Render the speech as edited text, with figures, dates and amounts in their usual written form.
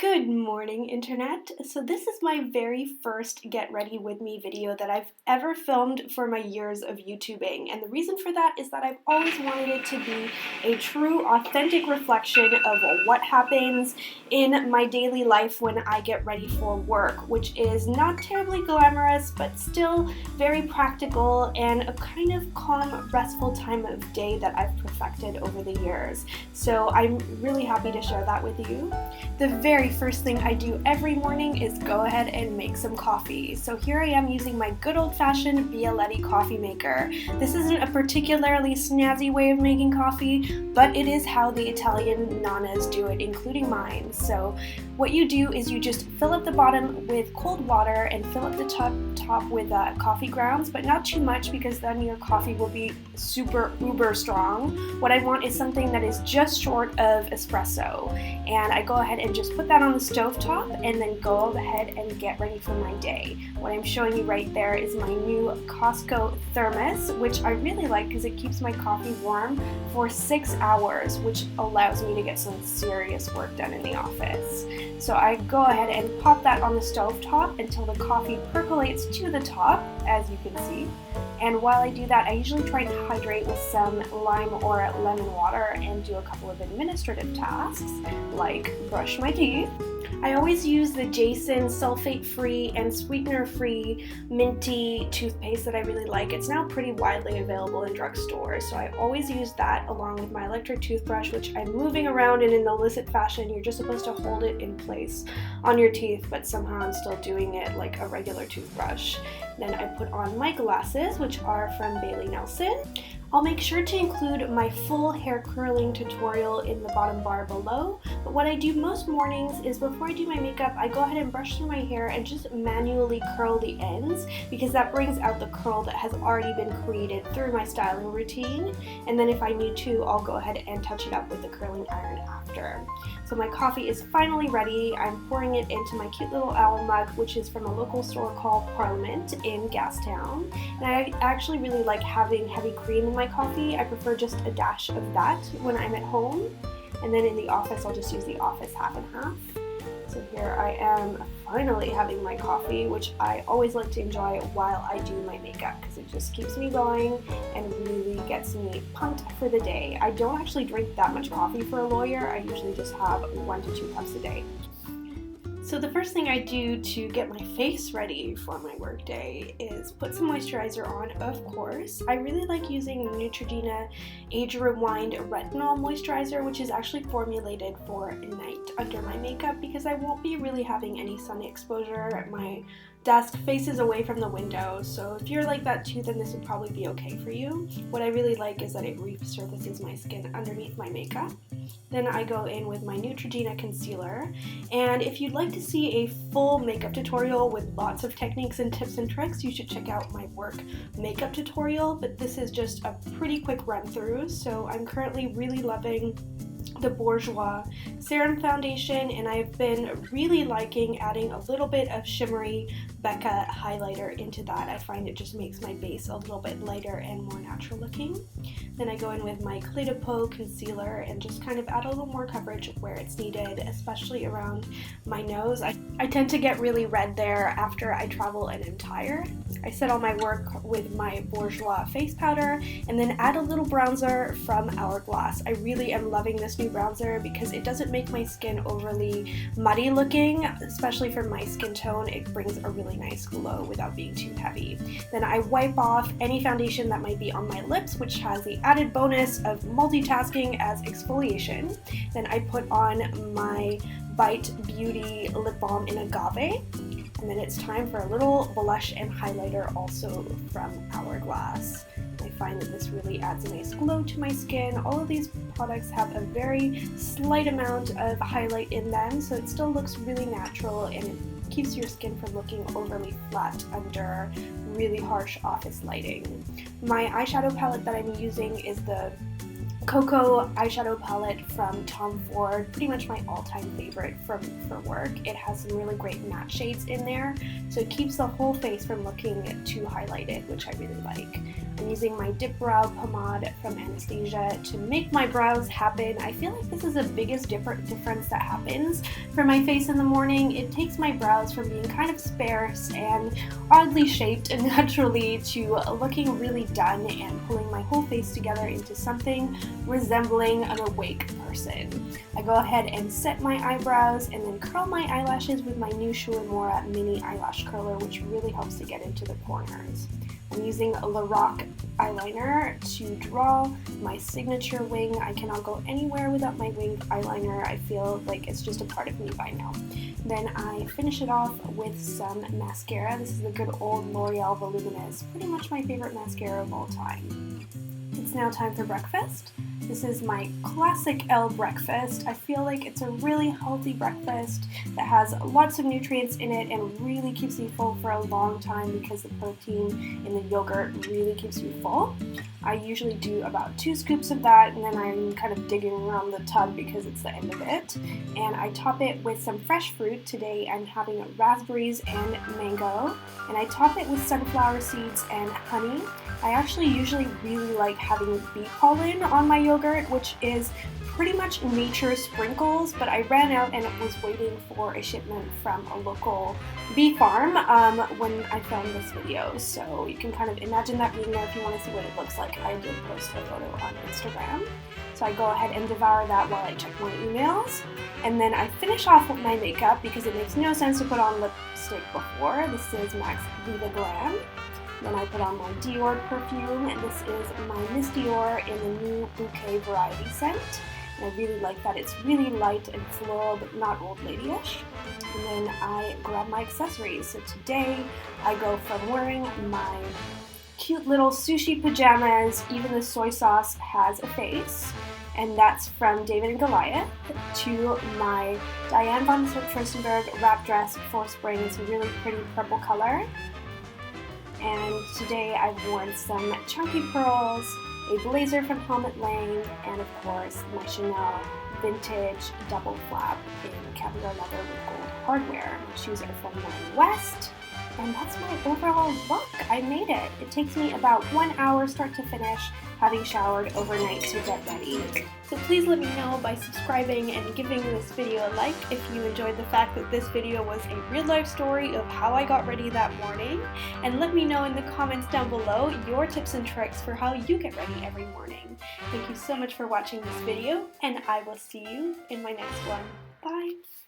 Good morning, Internet. So this is my very first Get Ready With Me video that I've ever filmed for my years of YouTubing. And the reason for that is that I've always wanted it to be a true, authentic reflection of what happens in my daily life when I get ready for work, which is not terribly glamorous, but still very practical and a kind of calm, restful time of day that I've perfected over the years. So I'm really happy to share that with you. The very first thing I do every morning is go ahead and make some coffee. So here I am using my good old-fashioned Bialetti coffee maker. This isn't a particularly snazzy way of making coffee, but it is how the Italian nanas do it, including mine. So what you do is you just fill up the bottom with cold water and fill up the top with coffee grounds, but not too much because then your coffee will be super uber strong. What I want is something that is just short of espresso, and I go ahead and just put that on the stove top and then go ahead and get ready for my day. What I'm showing you right there is my new Costco thermos, which I really like because it keeps my coffee warm for 6 hours, which allows me to get some serious work done in the office. So I go ahead and pop that on the stove top until the coffee percolates to the top, as you can see. And while I do that, I usually try to hydrate with some lime or lemon water and do a couple of administrative tasks, like brush my teeth. I always use the Jason sulfate-free and sweetener-free minty toothpaste that I really like. It's now pretty widely available in drugstores, so I always use that along with my electric toothbrush, which I'm moving around in an illicit fashion. You're just supposed to hold it in place on your teeth, but somehow I'm still doing it like a regular toothbrush. Then I put on my glasses, which are from Bailey Nelson. I'll make sure to include my full hair curling tutorial in the bottom bar below, but what I do most mornings is before I do my makeup, I go ahead and brush through my hair and just manually curl the ends because that brings out the curl that has already been created through my styling routine, and then if I need to, I'll go ahead and touch it up with the curling iron after. So my coffee is finally ready. I'm pouring it into my cute little owl mug, which is from a local store called Parliament in Gastown, and I actually really like having heavy cream in my coffee. I prefer just a dash of that when I'm at home, and then in the office I'll just use the office half and half. So here I am finally having my coffee, which I always like to enjoy while I do my makeup because it just keeps me going and really gets me pumped for the day. I don't actually drink that much coffee for a lawyer. I usually just have 1 to 2 cups a day. So the first thing I do to get my face ready for my workday is put some moisturizer on, of course. I really like using Neutrogena Age Rewind Retinol Moisturizer, which is actually formulated for night under my makeup because I won't be really having any sun exposure. My desk faces away from the window, so if you're like that too, then this would probably be okay for you. What I really like is that it resurfaces my skin underneath my makeup. Then I go in with my Neutrogena concealer, and if you'd like to see a full makeup tutorial with lots of techniques and tips and tricks, you should check out my work makeup tutorial, but this is just a pretty quick run through. So I'm currently really loving the Bourjois Serum Foundation, and I've been really liking adding a little bit of shimmery Becca highlighter into that. I find it just makes my base a little bit lighter and more natural looking. Then I go in with my Clé de Peau concealer and just kind of add a little more coverage where it's needed, especially around my nose. I tend to get really red there after I travel and am tired. I set all my work with my Bourjois face powder and then add a little bronzer from Hourglass. I really am loving this new bronzer because it doesn't make my skin overly muddy looking, especially for my skin tone. It brings a really nice glow without being too heavy. Then I wipe off any foundation that might be on my lips, which has the added bonus of multitasking as exfoliation. Then I put on my Bite Beauty lip balm in Agave. And then it's time for a little blush and highlighter also from Hourglass. I find that this really adds a nice glow to my skin. All of these products have a very slight amount of highlight in them, so it still looks really natural and it keeps your skin from looking overly flat under really harsh office lighting. My eyeshadow palette that I'm using is the Cocoa eyeshadow palette from Tom Ford, pretty much my all-time favorite for work. It has some really great matte shades in there, so it keeps the whole face from looking too highlighted, which I really like. I'm using my Dip Brow Pomade from Anastasia to make my brows happen. I feel like this is the biggest difference that happens for my face in the morning. It takes my brows from being kind of sparse and oddly shaped and naturally to looking really done and pulling my whole face together into something resembling an awake person. I go ahead and set my eyebrows and then curl my eyelashes with my new Shu Uemura mini eyelash curler, which really helps to get into the corners. I'm using a Lorac eyeliner to draw my signature wing. I cannot go anywhere without my winged eyeliner. I feel like it's just a part of me by now. Then I finish it off with some mascara. This is the good old L'Oreal Voluminous, pretty much my favorite mascara of all time. It's now time for breakfast. This is my classic Elle breakfast. I feel like it's a really healthy breakfast that has lots of nutrients in it and really keeps me full for a long time because the protein in the yogurt really keeps me full. I usually do about 2 scoops of that, and then I'm kind of digging around the tub because it's the end of it. And I top it with some fresh fruit. Today I'm having raspberries and mango, and I top it with sunflower seeds and honey. I actually usually really like having bee pollen on my yogurt, which is pretty much nature sprinkles, but I ran out and was waiting for a shipment from a local bee farm when I filmed this video. So you can kind of imagine that being there if you want to see what it looks like. I did post a photo on Instagram. So I go ahead and devour that while I check my emails. And then I finish off with my makeup because it makes no sense to put on lipstick before. This is MAC's Viva Glam. Then I put on my Dior perfume, and this is my Miss Dior in the new Bouquet Variety scent. And I really like that. It's really light and floral, but not old lady-ish. And then I grab my accessories. So today I go from wearing my cute little sushi pajamas, even the soy sauce has a face, and that's from David and Goliath, to my Diane von Furstenberg wrap dress for spring. It's a really pretty purple color. And today I've worn some chunky pearls, a blazer from Helmut Lang, and of course my Chanel vintage double flap in caviar leather with gold hardware. My shoes are from Nine West, and that's my overall look. I made it. It takes me about 1 hour start to finish, having showered overnight to get ready. So please let me know by subscribing and giving this video a like if you enjoyed the fact that this video was a real life story of how I got ready that morning, and let me know in the comments down below your tips and tricks for how you get ready every morning. Thank you so much for watching this video, and I will see you in my next one. Bye!